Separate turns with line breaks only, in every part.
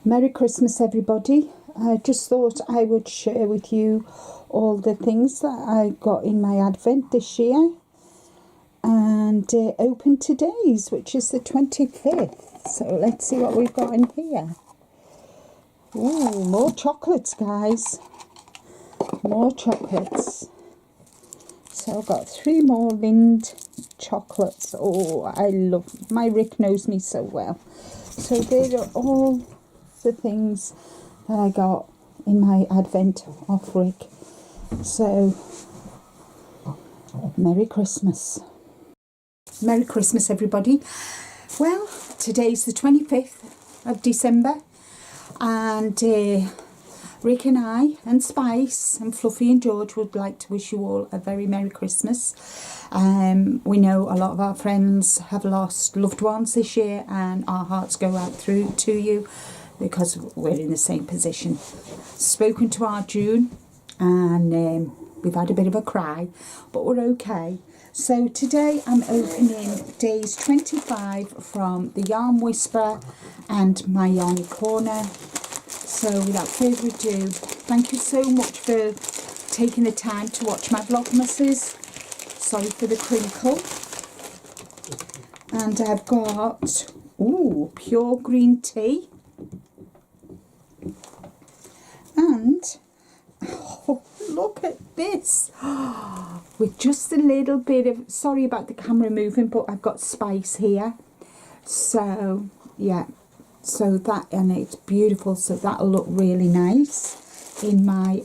Merry Christmas, everybody. I just thought I would share with you all the things that I got in my Advent this year and open today's, which is the 25th. So let's see what we've got in here. Ooh, more chocolates, guys. More chocolates. So I've got 3 more Lind chocolates. Oh, I love, my Rick knows me so well. So there are all the things that I got in my Advent off Rick. So Merry Christmas. Merry Christmas, everybody. Well, today's the 25th of December and Rick and I and Spice and Fluffy and George would like to wish you all a very Merry Christmas. We know a lot of our friends have lost loved ones this year and our hearts go out through to you because we're in the same position. Spoken to our June and we've had a bit of a cry, but we're okay. So today I'm opening days 25 from the Yarn Whisperer and my Yarny Corner. So without further ado, thank you so much for taking the time to watch my Vlogmases. Sorry for the crinkle. And I've got, ooh, pure green tea. And, oh, look at this. With just a little bit of, sorry about the camera moving, but I've got Spice here. So, yeah. So that, and it's beautiful, so that'll look really nice in my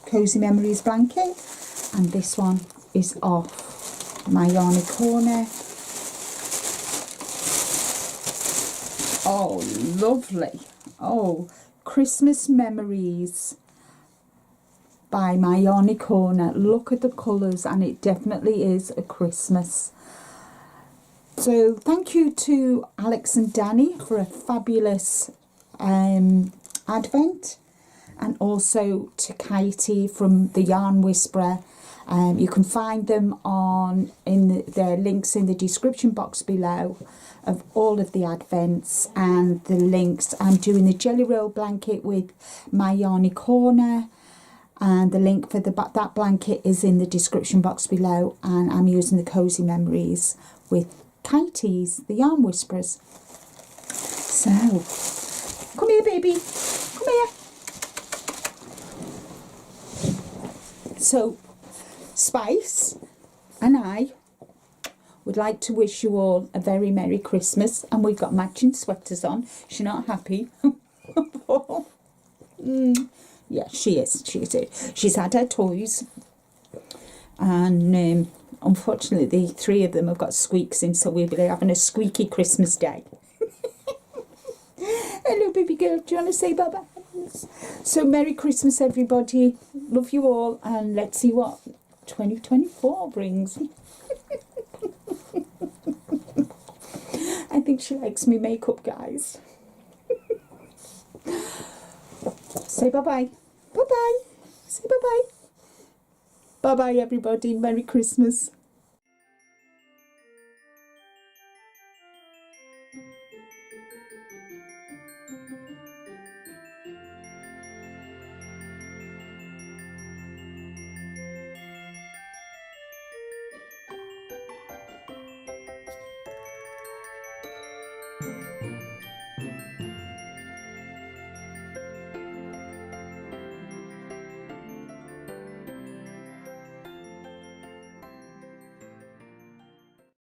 Cozy Memories blanket. And this one is off my Yarny Corner. Oh, lovely. Oh, Christmas Memories by my Yarny Corner. Look at the colours, and it definitely is a Christmas. So thank you to Alex and Danny for a fabulous Advent, and also to Katie from the Yarn Whisperer. You can find them on their links in the description box below of all of the Advents and the links. I'm doing the Jelly Roll blanket with my Yarny Corner, and the link for that blanket is in the description box below, and I'm using the Cozy Memories with Katie's, the Yarn Whisperers. So, come here, baby. Come here. So, Spice and I would like to wish you all a very Merry Christmas, and we've got matching sweaters on. She's not happy. Yeah, she is. She's had her toys, and unfortunately the 3 of them have got squeaks in, so we'll be having a squeaky Christmas day. Hello, baby girl. Do you want to say bye-bye? So Merry Christmas, everybody. Love you all, and let's see what 2024 brings. I think she likes me makeup, guys. Say bye-bye. Bye-bye. Say bye-bye. Bye-bye, everybody. Merry Christmas.